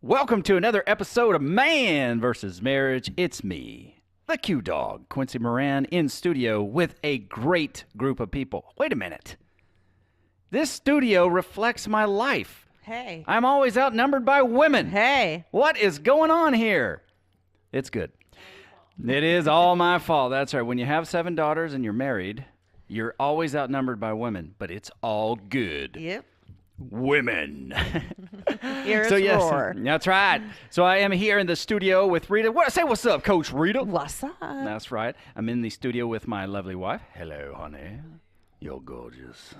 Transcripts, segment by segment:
Welcome to another episode of Man vs. Marriage. It's me, the Q-Dog, Quincy Moran, in studio with a great group of people. Wait a minute. This studio reflects my life. Hey. I'm always outnumbered by women. Hey. What is going on here? It's good. It is all my fault. That's right. When you have 7 daughters and you're married, you're always outnumbered by women, but it's all good. Yep. Women. Here's roar. That's right. So I am here in the studio with Rita. Say what's up, Coach Rita. What's up? That's right. I'm in the studio with my lovely wife. Hello, honey. You're gorgeous.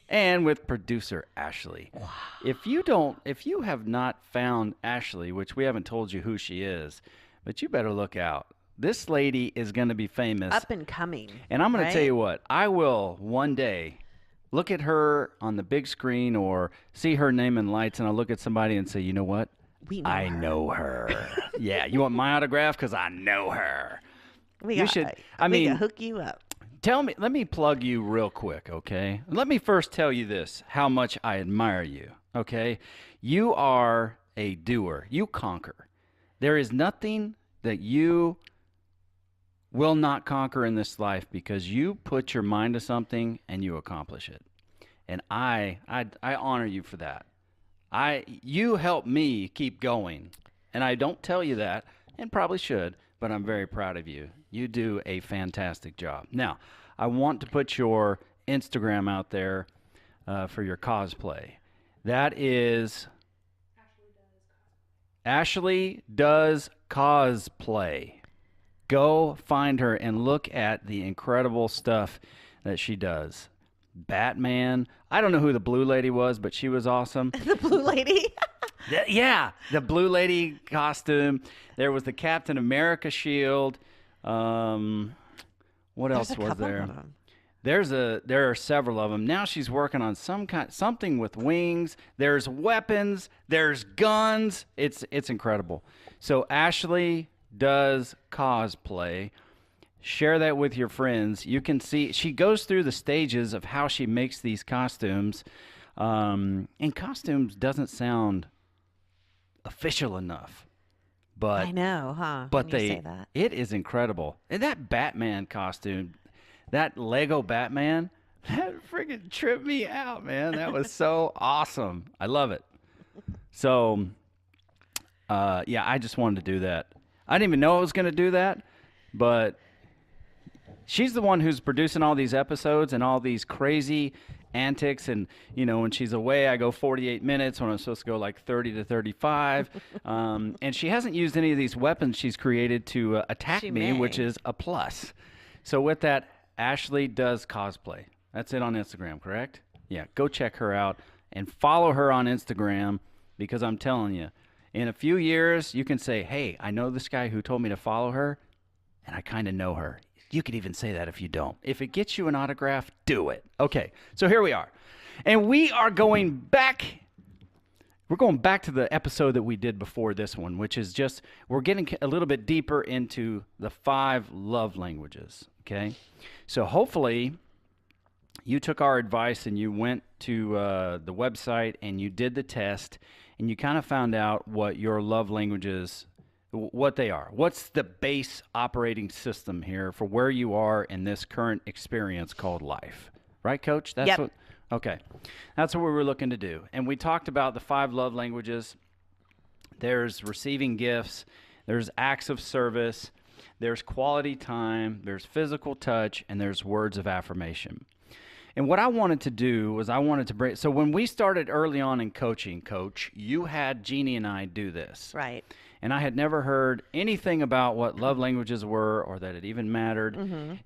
And with producer Ashley. Wow. If you have not found Ashley, which we haven't told you who she is, but you better look out. This lady is going to be famous. Up and coming. And I'm going to tell you what, I will one day look at her on the big screen or see her name in lights, and I'll look at somebody and say, you know what? I know her. Yeah, you want my autograph? Because I know her. We can hook you up. Let me plug you real quick, okay? Let me first tell you this, how much I admire you, okay? You are a doer. You conquer. There is nothing that you will not conquer in this life because you put your mind to something and you accomplish it. And I honor you for that. You help me keep going. And I don't tell you that, and probably should, but I'm very proud of you. You do a fantastic job. Now, I want to put your Instagram out there for your cosplay. That is Ashley Does Cosplay. Go find her and look at the incredible stuff that she does. Batman. I don't know who the blue lady was, but she was awesome. The blue lady? Yeah, the blue lady costume. There was the Captain America shield. What else was there? There are several of them. Now she's working on something with wings. There's weapons. There's guns. It's incredible. So Ashley Does Cosplay. Share that with your friends. You can see she goes through the stages of how she makes these costumes. And costumes doesn't sound official enough. But I know, huh? But when you say that. It is incredible. And that Batman costume, that Lego Batman, that freaking tripped me out, man. That was so awesome. I love it. So, yeah, I just wanted to do that. I didn't even know I was going to do that, but she's the one who's producing all these episodes and all these crazy antics. And, you know, when she's away, I go 48 minutes when I'm supposed to go like 30 to 35. And she hasn't used any of these weapons she's created to attack me, which is a plus. So with that, Ashley Does Cosplay. That's it on Instagram, correct? Yeah, go check her out and follow her on Instagram because I'm telling you, in a few years, you can say, hey, I know this guy who told me to follow her, and I kind of know her. You could even say that if you don't. If it gets you an autograph, do it. Okay, so here we are. And we are going back. We're going back to the episode that we did before this one, which is just, we're getting a little bit deeper into the 5 love languages, okay? So hopefully you took our advice and you went to the website and you did the test and you kind of found out what your love languages, what they are. What's the base operating system here for where you are in this current experience called life? Right, Coach? That's what. Okay. That's what we were looking to do. And we talked about the 5 love languages. There's receiving gifts. There's acts of service. There's quality time. There's physical touch. And there's words of affirmation. And what I wanted to do was I wanted to bring, so when we started early on in coaching, Coach, you had Jeannie and I do this. Right. And I had never heard anything about what love languages were or that it even mattered.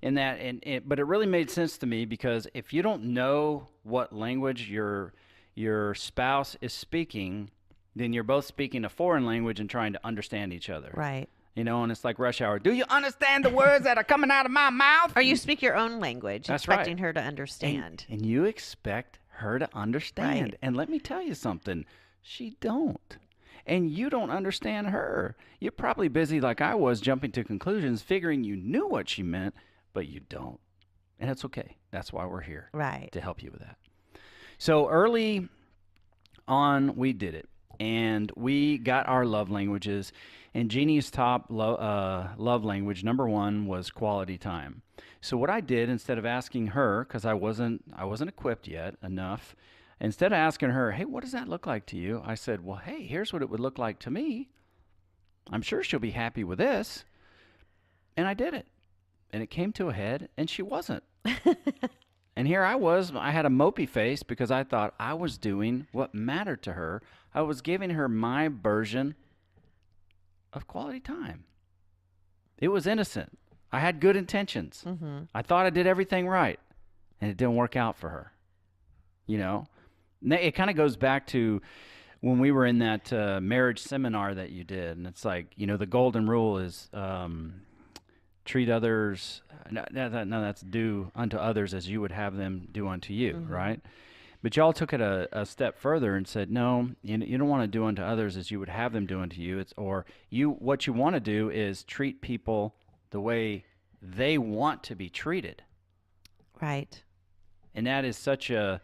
In that, but it really made sense to me because if you don't know what language your spouse is speaking, then you're both speaking a foreign language and trying to understand each other. Right. You know, and it's like rush hour. Do you understand the words that are coming out of my mouth? Or you speak your own language, That's expecting right. her to understand. And you expect her to understand. Right. And let me tell you something. She don't. And you don't understand her. You're probably busy like I was, jumping to conclusions, figuring you knew what she meant, but you don't. And it's okay. That's why we're here. Right. To help you with that. So early on, we did it. and we got our love languages. And Jeannie's top love language, number one, was quality time. So what I did, instead of asking her, because I wasn't equipped yet enough, instead of asking her, hey, what does that look like to you? I said, well, hey, here's what it would look like to me. I'm sure she'll be happy with this. And I did it. And it came to a head, and she wasn't. And here I was, I had a mopey face because I thought I was doing what mattered to her. I was giving her my version of quality time. It was innocent. I had good intentions. I thought I did everything right, and it didn't work out for her. You know, it kind of goes back to when we were in that marriage seminar that you did, and it's like, you know, the golden rule is treat others, no, that's do unto others as you would have them do unto you, right? But y'all took it a step further and said, no, you don't want to do unto others as you would have them do unto you. What you want to do is treat people the way they want to be treated. Right. And that's such a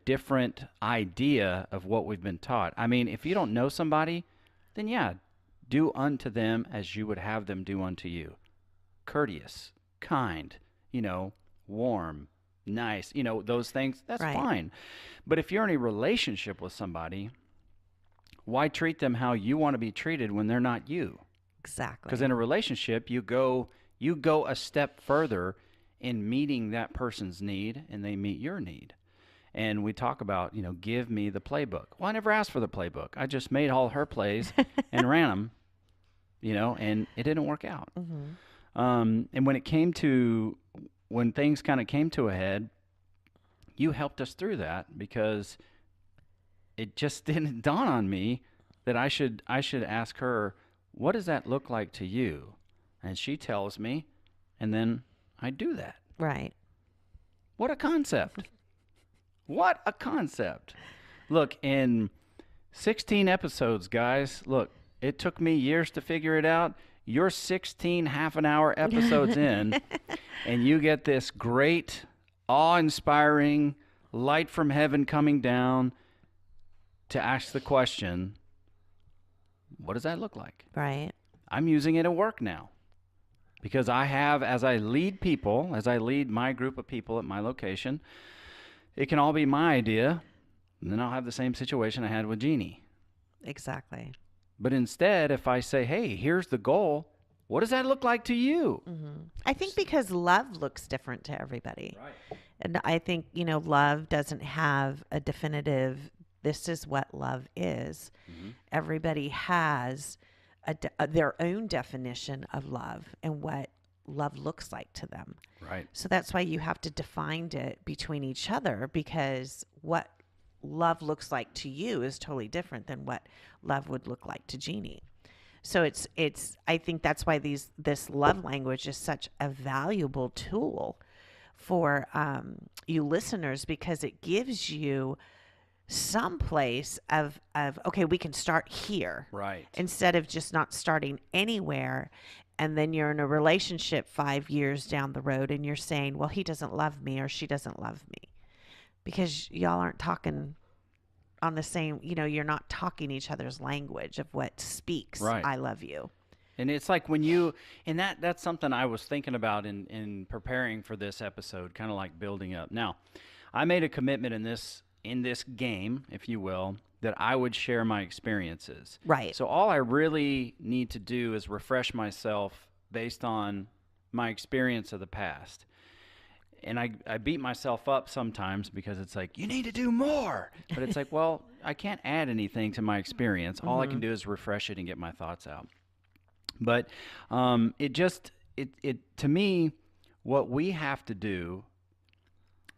different idea of what we've been taught. I mean, if you don't know somebody, then yeah, do unto them as you would have them do unto you. Courteous, kind, warm, nice, those things, that's Right. fine. But if you're in a relationship with somebody, why treat them how you want to be treated when they're not you? Exactly. Because in a relationship, you go a step further in meeting that person's need, and they meet your need. And we talk about, give me the playbook. Well, I never asked for the playbook. I just made all her plays and ran them, and it didn't work out. And when things kind of came to a head, you helped us through that, because it just didn't dawn on me that I should ask her, what does that look like to you? And she tells me, and then I do that. Right. What a concept. What a concept. Look, in 16 episodes, guys, look, it took me years to figure it out. You're 16 half-an-hour episodes in, and you get this great, awe-inspiring light from heaven coming down to ask the question, what does that look like? Right. I'm using it at work now, because I have, as I lead my group of people at my location, it can all be my idea, and then I'll have the same situation I had with Jeannie. Exactly. But instead, if I say, hey, here's the goal, what does that look like to you? I think because love looks different to everybody. Right. And I think, love doesn't have a definitive, this is what love is. Everybody has their own definition of love and what love looks like to them. Right. So that's why you have to define it between each other, because what love looks like to you is totally different than what love would look like to Jeannie. So it's I think that's why this love language is such a valuable tool for you listeners, because it gives you some place of okay, we can start here, Right. instead of just not starting anywhere, and then you're in a relationship 5 years down the road and you're saying, well, he doesn't love me or she doesn't love me, because y'all aren't talking on the same, you're not talking each other's language of what speaks, Right. I love you. And it's like that's something I was thinking about in preparing for this episode, kind of like building up. Now, I made a commitment in this game, if you will, that I would share my experiences. Right. So all I really need to do is refresh myself based on my experience of the past. And I beat myself up sometimes because it's like, you need to do more. But it's like, well, I can't add anything to my experience. All I can do is refresh it and get my thoughts out. But it to me, what we have to do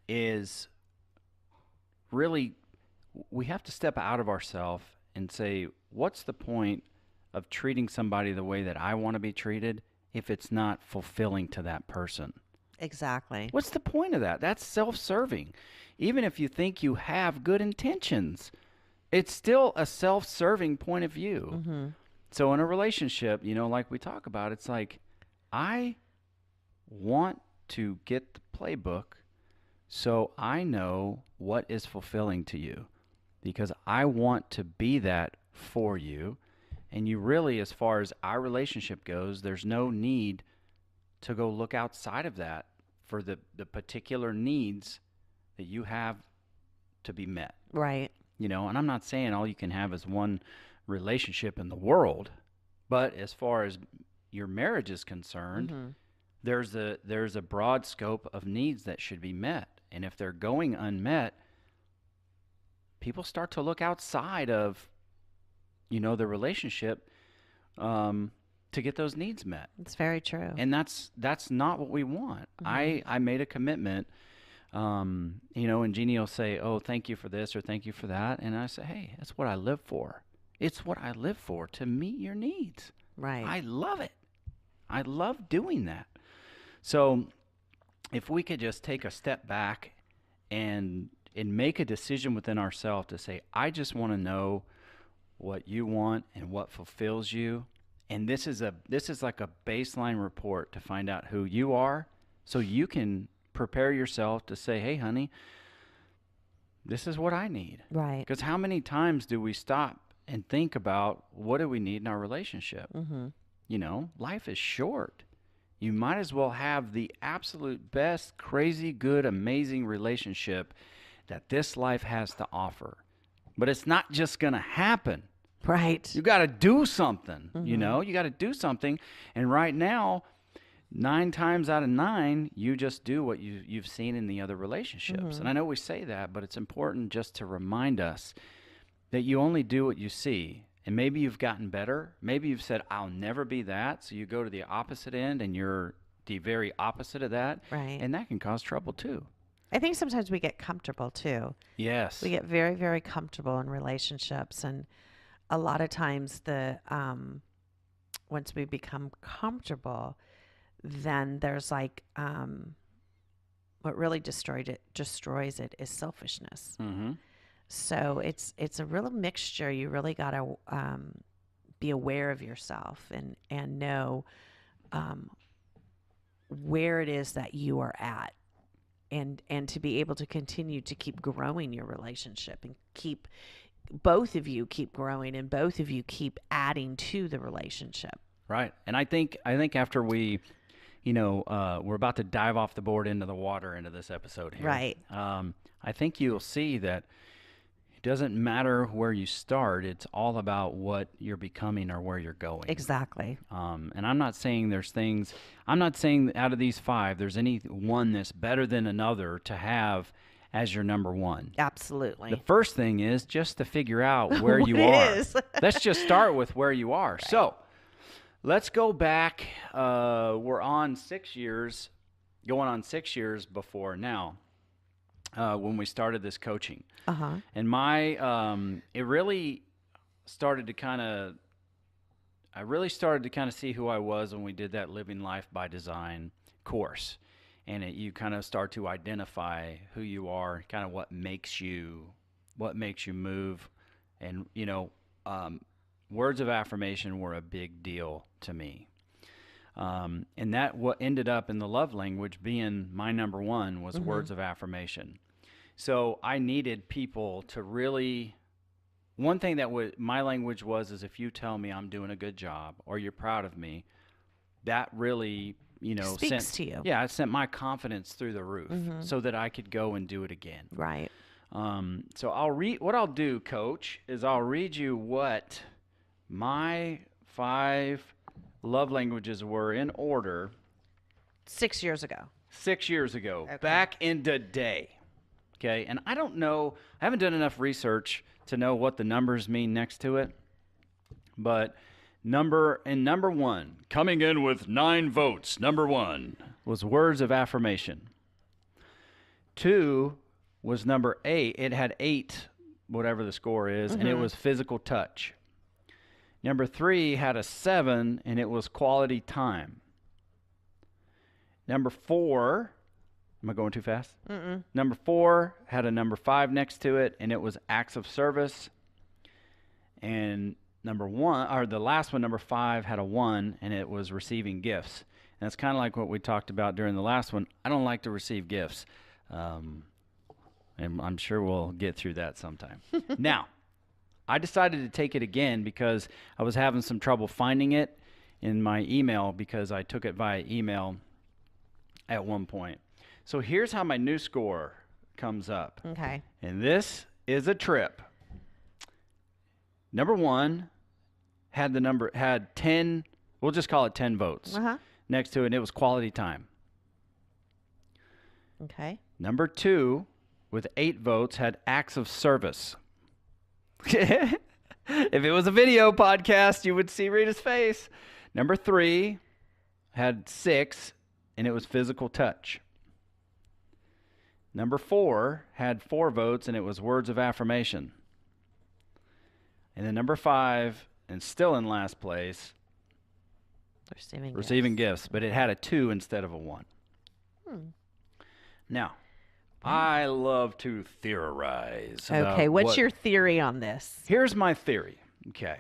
is really, we have to step out of ourselves and say, what's the point of treating somebody the way that I want to be treated if it's not fulfilling to that person? Exactly. What's the point of that? That's self-serving. Even if you think you have good intentions, it's still a self-serving point of view. So in a relationship, like we talk about, it's like, I want to get the playbook so I know what is fulfilling to you. because I want to be that for you. And you really, as far as our relationship goes, there's no need to go look outside of that for the particular needs that you have to be met. Right. You know, and I'm not saying all you can have is one relationship in the world, but as far as your marriage is concerned, Mm-hmm. there's a broad scope of needs that should be met. And if they're going unmet, people start to look outside of, you know, the relationship to get those needs met. It's very true. And that's not what we want. Mhm. I made a commitment, you know, and Jeannie will say, oh, thank you for this or thank you for that. And I say, hey, that's what I live for. It's what I live for, to meet your needs. Right. I love it. I love doing that. So if we could just take a step back and make a decision within ourselves to say, I just want to know what you want and what fulfills you. And this is like a baseline report to find out who you are, so you can prepare yourself to say, hey, honey, this is what I need. Right. Because how many times do we stop and think about what do we need in our relationship? Mm-hmm. You know, life is short. You might as well have the absolute best, crazy, good, amazing relationship that this life has to offer. But it's not just going to happen. Right. You got to do something, you Mhm. know, you got to do something. And right now, 9 times out of 9, you just do what you've seen in the other relationships. Mhm. And I know we say that, but it's important just to remind us that you only do what you see. And maybe you've gotten better. Maybe you've said, I'll never be that. So you go to the opposite end and you're the very opposite of that. Right. And that can cause trouble too. I think sometimes we get comfortable too. Yes. We get very, very comfortable in relationships, and a lot of times once we become comfortable, then there's like what really destroys it is selfishness. Mm-hmm. So it's a real mixture. You really got to be aware of yourself and know where it is that you are at, and to be able to continue to keep growing your relationship and keep both of you keep growing and both of you keep adding to the relationship. Right. And I think after we, you know, we're about to dive off the board into the water into this episode here. Right. I think you'll see that it doesn't matter where you start. It's all about what you're becoming or where you're going. Exactly. And I'm not saying I'm not saying out of these 5, there's any one that's better than another to have as your number one. Absolutely. The first thing is just to figure out where What you it are. is. Let's just start with where you are. Right. So let's go back. We're on 6 years, going on 6 years before now, when we started this coaching. Uh-huh. And it really started to kind of, I really started to kind of see who I was when we did that Living Life by Design course. And you kind of start to identify who you are, kind of what makes you move. And, you know, words of affirmation were a big deal to me. And that what ended up in the love language being my number one was Mm-hmm. words of affirmation. So I needed people to really, one thing that my language is if you tell me I'm doing a good job or you're proud of me, that really, you know, speaks to you. Yeah, it sent my confidence through the roof Mm-hmm. so that I could go and do it again. Right. So what I'll do, Coach, is I'll read you what my 5 love languages were in order 6 years ago. 6 years ago, Okay. back in the day. Okay, and I don't know, I haven't done enough research to know what the numbers mean next to it, but number 1, coming in with 9 votes, number 1 was words of affirmation. 2 was number 8. It had 8, whatever the score is, and it was physical touch. Number 3 had a 7, and it was quality time. Number 4, am I going too fast? Mm-mm. Number 4 had a number 5 next to it, and it was acts of service. And number 1, or the last one, number 5, had a 1, and it was receiving gifts. And it's kind of like what we talked about during the last one. I don't like to receive gifts. And I'm sure we'll get through that sometime. Now, I decided to take it again because I was having some trouble finding it in my email because I took it via email at one point. So here's how my new score comes up. Okay. And this is a trip. Number 1 had 10, we'll just call it 10 votes. Uh-huh. Next to it, and it was quality time. Okay. Number 2, with 8 votes, had acts of service. If it was a video podcast, you would see Rita's face. Number 3 had 6, and it was physical touch. Number 4 had 4 votes, and it was words of affirmation. And then number 5, and still in last place, receiving gifts, but it had a 2 instead of a 1. Now, I love to theorize. Okay, what's your theory on this? Here's my theory. Okay.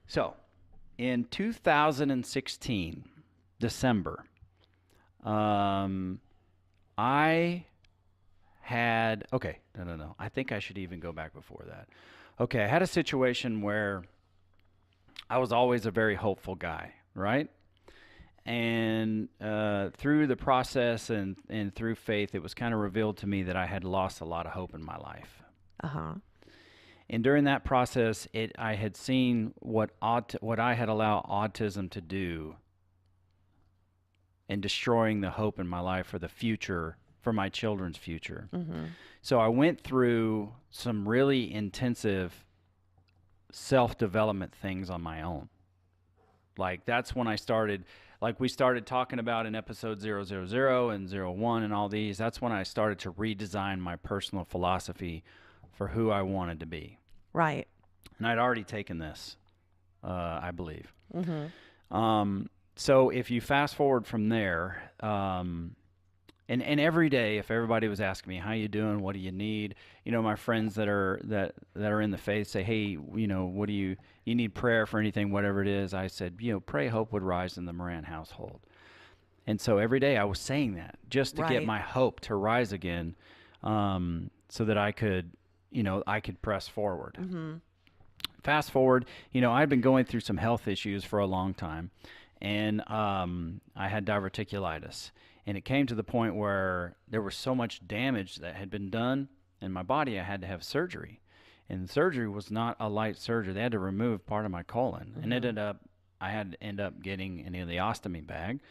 So, in 2016, December, I had, okay, no. I think I should even go back before that. Okay, I had a situation where I was always a very hopeful guy, right? And through the process and through faith, it was kind of revealed to me that I had lost a lot of hope in my life. Uh-huh. And during that process, I had seen what I had allowed autism to do in destroying the hope in my life for the future, for my children's future. Mm-hmm. So I went through some really intensive self-development things on my own. Like that's when I started, like we started talking about in episode 000 and 01 and all these, that's when I started to redesign my personal philosophy for who I wanted to be. Right. And I'd already taken this, I believe. Mm-hmm. So if you fast forward from there, and every day, if everybody was asking me, how you doing? What do you need? You know, my friends that are in the faith say, hey, you know, what do you need prayer for anything, whatever it is. I said, you know, pray hope would rise in the Moran household. And so every day I was saying that just to get my hope to rise again, so that I could, you know, I could press forward. Mm-hmm. Fast forward, you know, I'd been going through some health issues for a long time, and I had diverticulitis. And it came to the point where there was so much damage that had been done in my body, I had to have surgery. And the surgery was not a light surgery. They had to remove part of my colon. Mm-hmm. And I had to end up getting an ileostomy bag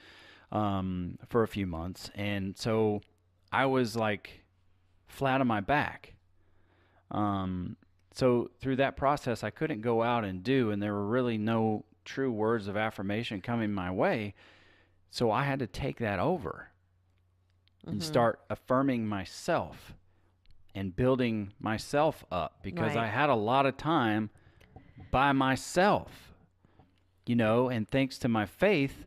for a few months. And so I was like flat on my back. So through that process, I couldn't go out and do, and there were really no true words of affirmation coming my way. So I had to take that over and start affirming myself and building myself up, because I had a lot of time by myself, you know, and thanks to my faith,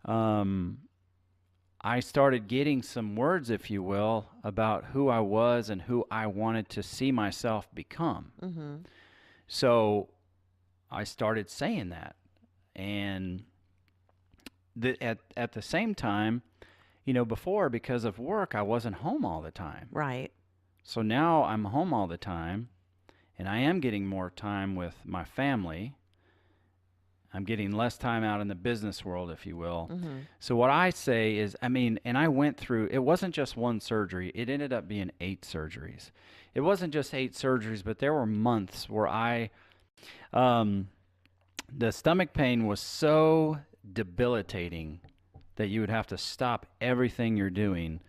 I started getting some words, if you will, about who I was and who I wanted to see myself become. Mm-hmm. So I started saying that. And at the same time, you know, before, because of work, I wasn't home all the time. Right. So now I'm home all the time, and I am getting more time with my family. I'm getting less time out in the business world, if you will. Mm-hmm. So what I say is, I mean, and I went through, it wasn't just one surgery. It ended up being 8 surgeries. It wasn't just 8 surgeries, but there were months where the stomach pain was so debilitating that you would have to stop everything you're doing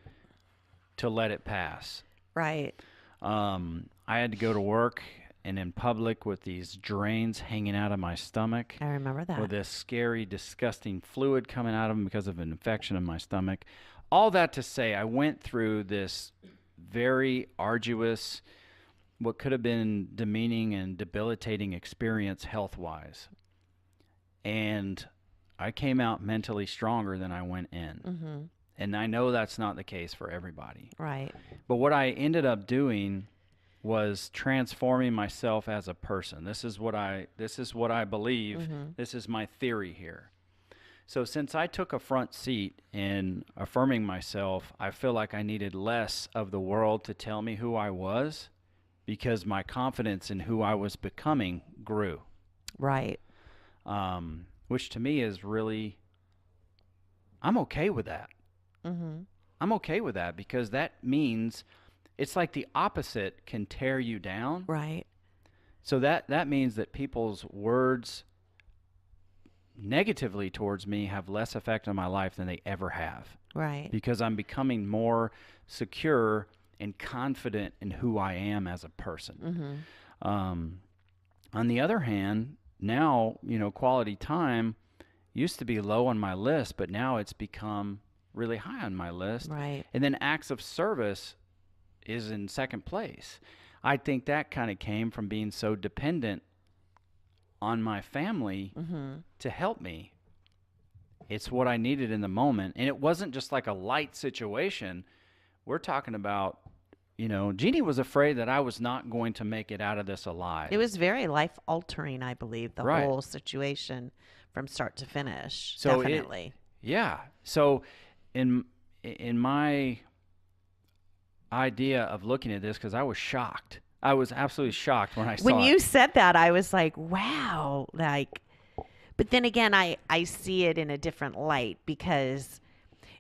to let it pass. Right. I had to go to work and in public with these drains hanging out of my stomach. I remember that. With this scary, disgusting fluid coming out of them because of an infection in my stomach. All that to say, I went through this very arduous, what could have been demeaning and debilitating experience health-wise. And I came out mentally stronger than I went in. Mm-hmm. And I know that's not the case for everybody. Right. But what I ended up doing was transforming myself as a person. This is what I believe. Mm-hmm. This is my theory here. So since I took a front seat in affirming myself, I feel like I needed less of the world to tell me who I was because my confidence in who I was becoming grew. Right. Which to me is really, I'm okay with that. Mm-hmm. I'm okay with that because that means it's like the opposite can tear you down. Right. So that means that people's words negatively towards me have less effect on my life than they ever have Right. because I'm becoming more secure and confident in who I am as a person. Mm-hmm. On the other hand, now, quality time used to be low on my list, but now it's become really high on my list. Right. And then acts of service is in second place. I think that kind of came from being so dependent on my family Mm-hmm. to help me. It's what I needed in the moment. And it wasn't just like a light situation. We're talking about, Jeannie was afraid that I was not going to make it out of this alive. It was very life altering, I believe, the Right. whole situation from start to finish. So Definitely. Yeah. So in my idea of looking at this, because I was shocked. I was absolutely shocked when I saw When it. you said that, I was like, wow. But then again, I see it in a different light because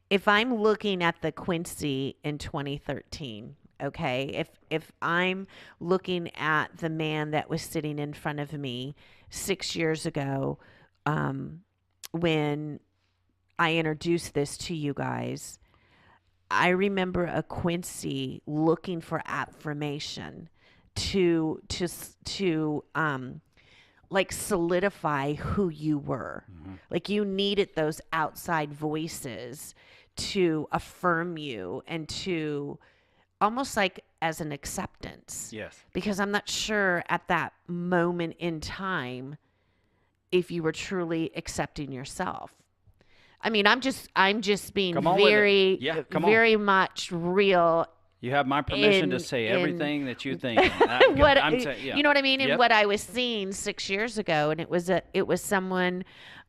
if I'm looking at the Quincy in 2013, okay, if I'm looking at the man that was sitting in front of me 6 years ago, when I introduced this to you guys, I remember a Quincy looking for affirmation to like solidify who you were. Mm-hmm. Like you needed those outside voices to affirm you and to almost like as an acceptance. Yes. Because I'm not sure at that moment in time if you were truly accepting yourself. I mean, I'm just being Come on with it. very, Yeah, come on. very much real. You have my permission to In- say in- everything that you think. Yeah. You know what I mean? And Yep. what I was seeing 6 years ago, and it was someone,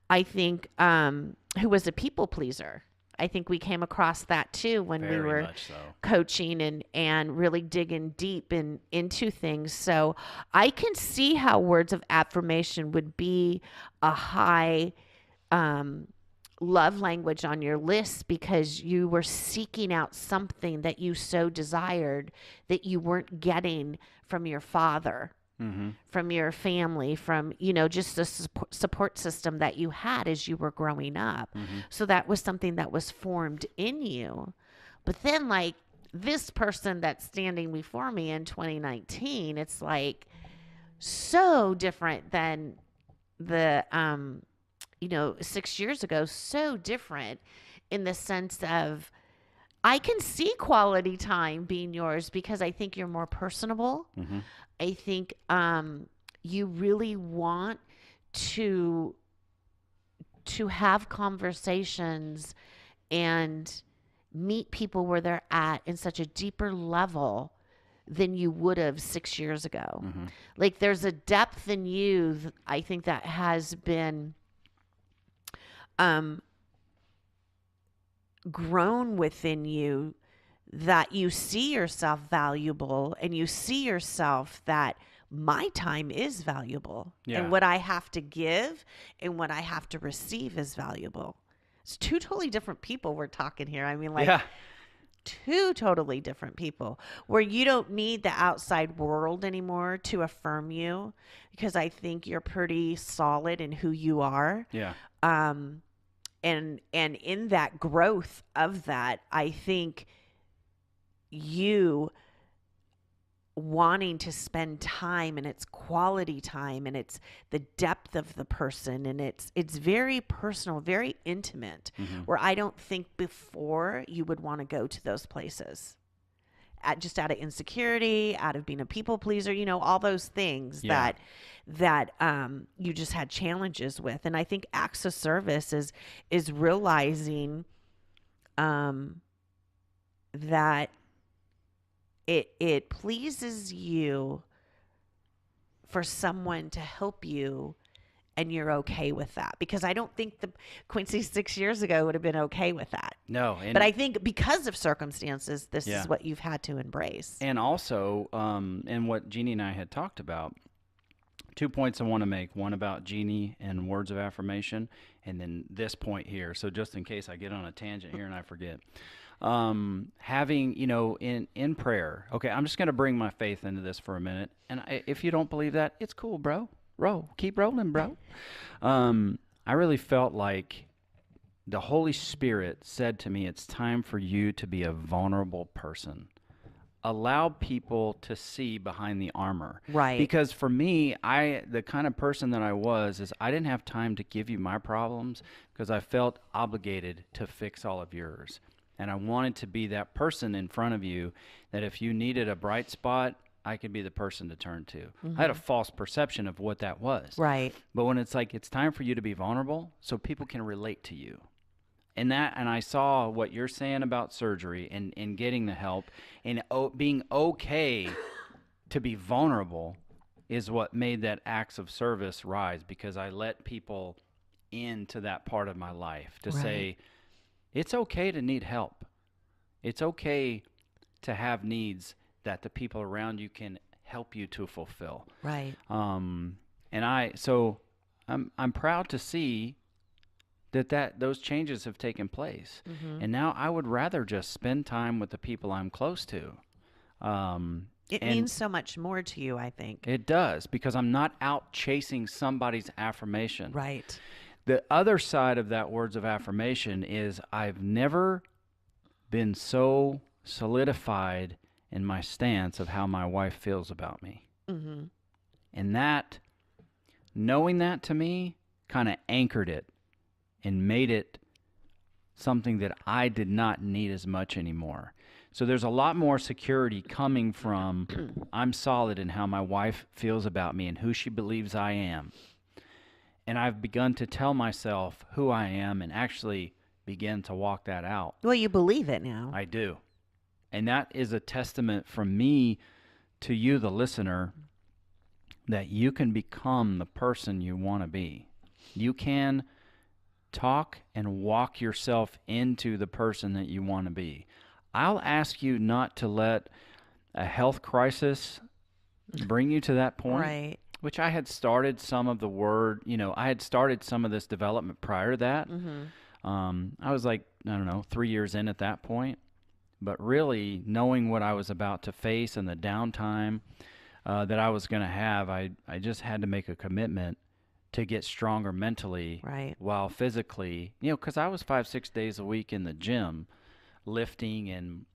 I think, who was a people pleaser. I think we came across that too when we Very were much so. coaching and really digging deep into things. So I can see how words of affirmation would be a high love language on your list because you were seeking out something that you so desired that you weren't getting from your father, from your family, from, just the support system that you had as you were growing up. So that was something that was formed in you. But then like this person that's standing before me in 2019, it's like so different than the 6 years ago, so different in the sense of I can see quality time being yours because I think you're more personable. Mm-hmm. I think you really want to have conversations and meet people where they're at in such a deeper level than you would have 6 years ago. Mm-hmm. Like there's a depth in you, I think, that has been grown within you, that you see yourself valuable and you see yourself that my time is valuable and what I have to give and what I have to receive is valuable. It's two totally different people we're talking here. I mean, like two totally different people where you don't need the outside world anymore to affirm you because I think you're pretty solid in who you are. Yeah. And in that growth of that, I think you wanting to spend time and it's quality time and it's the depth of the person and it's very personal, very intimate, where I don't think before you would want to go to those places. Just out of insecurity, out of being a people pleaser, all those things that you just had challenges with. And I think acts of service is realizing that it pleases you for someone to help you and you're okay with that, because I don't think the Quincy 6 years ago would have been okay with that. No, and But I think because of circumstances, this Yeah. is what you've had to embrace. and also, and what Jeannie and I had talked about, 2 points I want to make. One about Jeannie and words of affirmation, and then this point here. So just in case I get on a tangent here and I forget, having, in prayer. Okay, I'm just going to bring my faith into this for a minute. And if you don't believe that, it's cool, bro. Keep rolling, bro. I really felt like the Holy Spirit said to me, it's time for you to be a vulnerable person. Allow people to see behind the armor. Right. Because for me, the kind of person that I was is I didn't have time to give you my problems because I felt obligated to fix all of yours. And I wanted to be that person in front of you that if you needed a bright spot, I could be the person to turn to. I had a false perception of what that was. Right. But when it's like, it's time for you to be vulnerable so people can relate to you. And I saw what you're saying about surgery and getting the help and being okay to be vulnerable is what made that acts of service rise, because I let people into that part of my life to say, it's okay to need help. It's okay to have needs that the people around you can help you to fulfill. Right. I'm proud to see that those changes have taken place. And now I would rather just spend time with the people I'm close to. It means so much more to you, I think. It does, because I'm not out chasing somebody's affirmation. Right. The other side of that words of affirmation is I've never been so solidified in my stance of how my wife feels about me. Mm-hmm. And that, knowing that to me, kind of anchored it and made it something that I did not need as much anymore. So there's a lot more security coming from I'm solid in how my wife feels about me and who she believes I am. And I've begun to tell myself who I am and actually begin to walk that out. Well, you believe it now. I do. And that is a testament from me to you, the listener, that you can become the person you want to be. You can talk and walk yourself into the person that you want to be. I'll ask you not to let a health crisis bring you to that point. Right. Which I had started some of I had started some of this development prior to that. I was like, 3 years in at that point. But really knowing what I was about to face and the downtime that I was going to have, I just had to make a commitment to get stronger mentally, Right. while physically, because I was 5-6 days a week in the gym lifting and,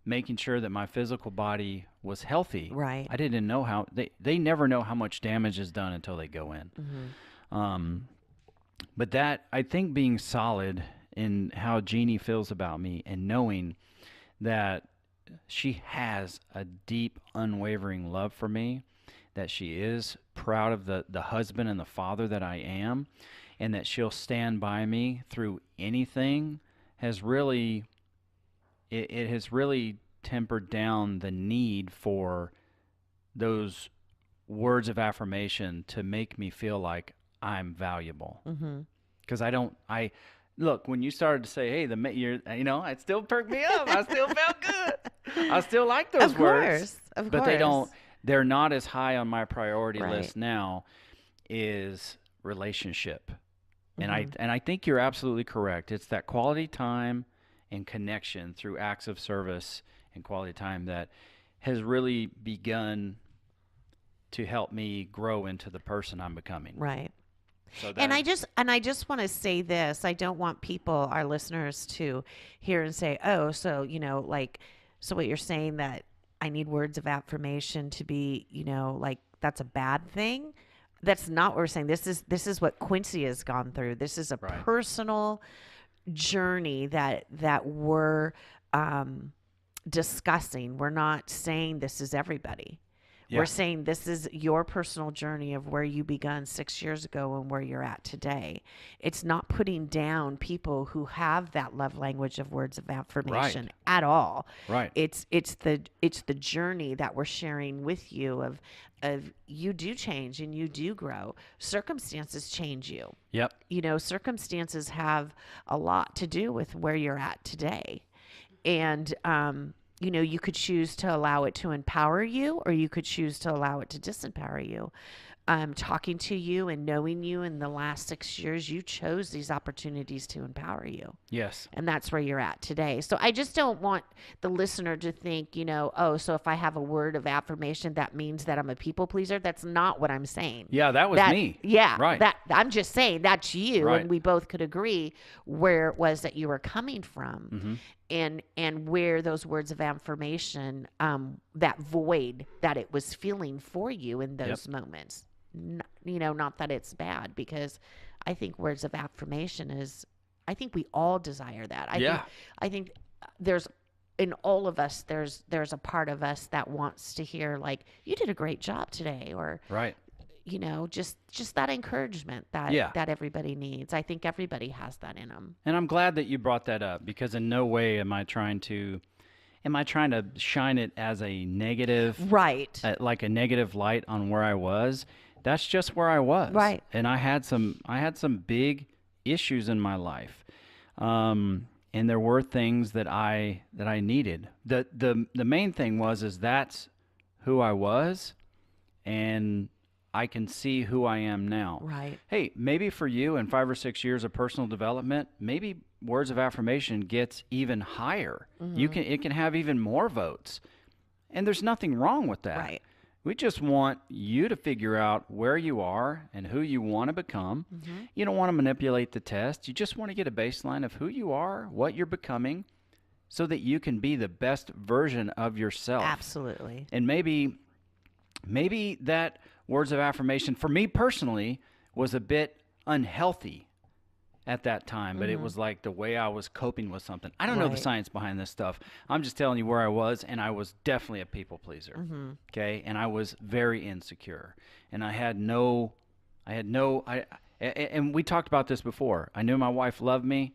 making sure that my physical body was healthy. Right. I didn't know how, they never know how much damage is done until they go in. But that, I think being solid in how Jeannie feels about me and knowing that she has a deep, unwavering love for me, that she is proud of the husband and the father that I am, and that she'll stand by me through anything, has really, it has really tempered down the need for those words of affirmation to make me feel like I'm valuable. Because look, when you started to say, hey, it still perked me up. I still felt good. I still like those words. Of But course. they're not as high on my priority Right. list now is relationship. And I think you're absolutely correct. It's that quality time and connection through acts of service and quality time that has really begun to help me grow into the person I'm becoming. Right. So And I just want to say this. I don't want people, our listeners, to hear and say, "Oh, so so what you're saying, that I need words of affirmation to be, that's a bad thing." That's not what we're saying. This is what Quincy has gone through. This is a Right. personal journey that we're discussing. We're not saying this is everybody. Yeah. We're saying this is your personal journey of where you begun 6 years ago and where you're at today. It's not putting down people who have that love language of words of affirmation Right. at all. Right. It's the journey that we're sharing with you of you do change and you do grow. Circumstances change you. Yep. You know, circumstances have a lot to do with where you're at today. And, you know, you could choose to allow it to empower you, or you could choose to allow it to disempower you. Talking to you and knowing you in the last 6 years, you chose these opportunities to empower you. Yes. And that's where you're at today. So I just don't want the listener to think, you know, oh, so if I have a word of affirmation, that means that I'm a people pleaser. That's not what I'm saying. Yeah, that was me. Yeah. Right. That I'm just saying that's you. Right. And we both could agree where it was that you were coming from. And where those words of affirmation, that void that it was feeling for you in those moments. You know, not that it's bad, because I think words of affirmation I think we all desire that. I think there's in all of us, there's a part of us that wants to hear, like, you did a great job today, or Right. you know, just that encouragement that everybody needs. I think everybody has that in them. And I'm glad that you brought that up, because in no way am I trying to shine it as a negative, Right. like a negative light on where I was. That's just where I was. Right. And I had some big issues in my life. And there were things that I needed. The main thing is that's who I was, and I can see who I am now. Right. Hey, maybe for you in 5 or 6 years of personal development, maybe words of affirmation gets even higher. It can have even more votes. And there's nothing wrong with that. Right. We just want you to figure out where you are and who you want to become. You don't want to manipulate the test. You just want to get a baseline of who you are, what you're becoming, so that you can be the best version of yourself. Absolutely. And maybe that words of affirmation, for me personally, was a bit unhealthy at that time, but it was like the way I was coping with something. I don't know the Right. science behind this stuff. I'm just telling you where I was, and I was definitely a people pleaser. Okay, and I was very insecure, and and we talked about this before. I knew my wife loved me.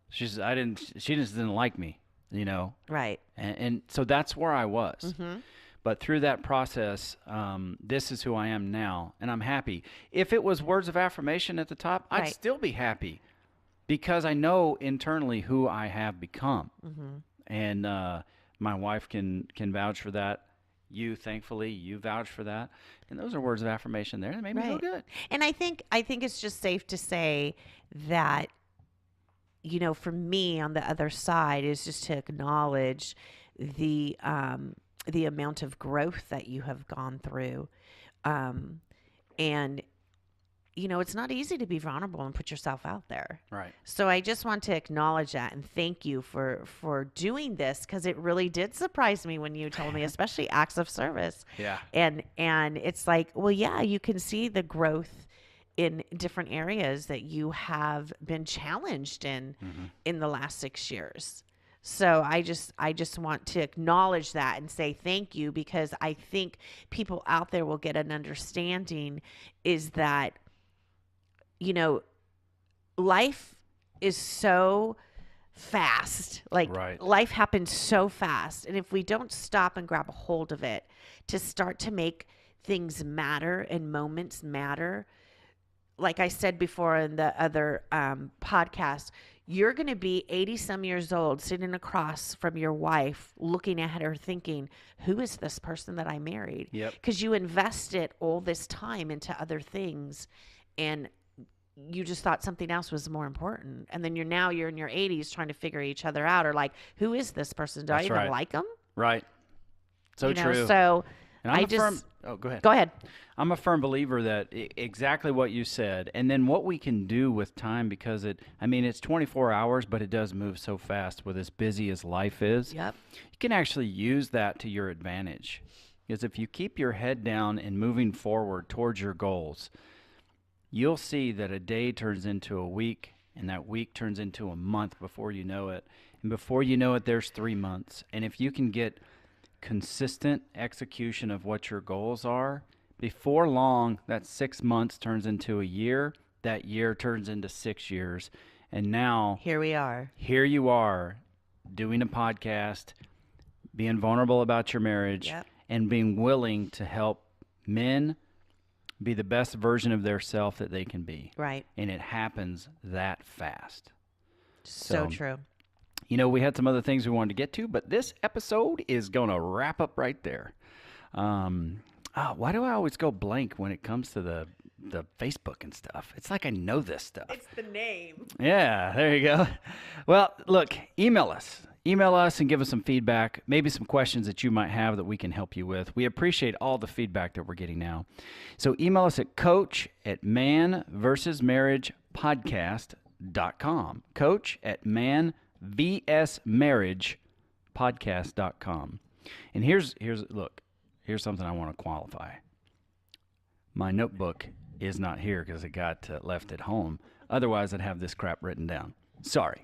She just didn't like me, you know. Right. And so that's where I was. But through that process, this is who I am now, and I'm happy. If it was words of affirmation at the top, I'd Right. still be happy, because I know internally who I have become. And my wife can vouch for that. Thankfully, you vouch for that. And those are words of affirmation there that made me feel good. And I think it's just safe to say that, you know, for me on the other side is just to acknowledge the amount of growth that you have gone through. And, you know, it's not easy to be vulnerable and put yourself out there. Right. So I just want to acknowledge that and thank you for doing this, because it really did surprise me when you told me, especially acts of service. Yeah. And it's like, well, yeah, you can see the growth in different areas that you have been challenged in the last 6 years. So I just want to acknowledge that and say thank you, because I think people out there will get an understanding is that, you know, life is so fast. Like Right. life happens so fast. And if we don't stop and grab a hold of it to start to make things matter and moments matter, like I said before in the other podcast, you're going to be 80 some years old sitting across from your wife, looking at her thinking, who is this person that I married? Yep. Because you invested all this time into other things, and you just thought something else was more important. And then you're in your 80s trying to figure each other out, or like, who is this person? Do I That's even right. like them? Right. So You know, true. So And I I'm just go ahead. go ahead. I'm a firm believer that exactly what you said, and then what we can do with time, because it's 24 hours, but it does move so fast with as busy as life is. Yep. You can actually use that to your advantage, because if you keep your head down and moving forward towards your goals, you'll see that a day turns into a week, and that week turns into a month before you know it. And before you know it, there's 3 months. And if you can get consistent execution of what your goals are, before long, that 6 months turns into a year. That year turns into 6 years. And now Here we are. here you are doing a podcast, being vulnerable about your marriage, Yep. and being willing to help men be the best version of their self that they can be. Right. And it happens that fast. So true. You know, we had some other things we wanted to get to, but this episode is going to wrap up right there. Why do I always go blank when it comes to the Facebook and stuff? It's like I know this stuff. It's the name. Yeah, there you go. Well, look, email us. Email us and give us some feedback, maybe some questions that you might have that we can help you with. We appreciate all the feedback that we're getting now. So email us at coach@manvsmarriagepodcast.com. coach@manvsmarriagepodcast.com. And here's something I want to qualify. My notebook is not here because it got left at home. Otherwise, I'd have this crap written down. Sorry.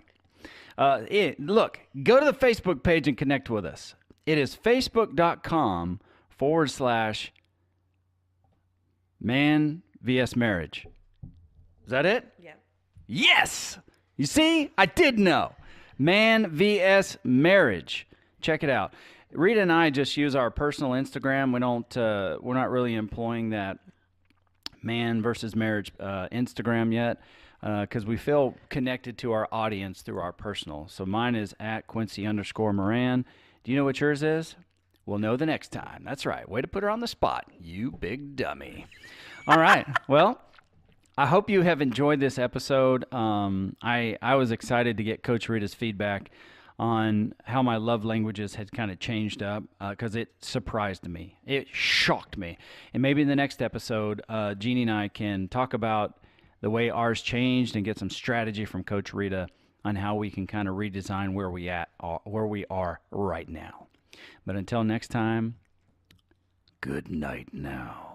Look, go to the Facebook page and connect with us. It is facebook.com/man vs marriage. Is that it? Yeah. Yes! You see? I did know. Man vs marriage. Check it out. Rita and I just use our personal Instagram. We're not really employing that man versus marriage Instagram yet because we feel connected to our audience through our personal. So mine is at Quincy_Moran. Do you know what yours is? We'll know the next time. That's right. Way to put her on the spot, you big dummy. All right. Well, I hope you have enjoyed this episode. I was excited to get Coach Rita's feedback on how my love languages had kind of changed up because it surprised me. It shocked me. And maybe in the next episode, Jeannie and I can talk about the way ours changed and get some strategy from Coach Rita on how we can kind of redesign where we are right now. But until next time, good night now.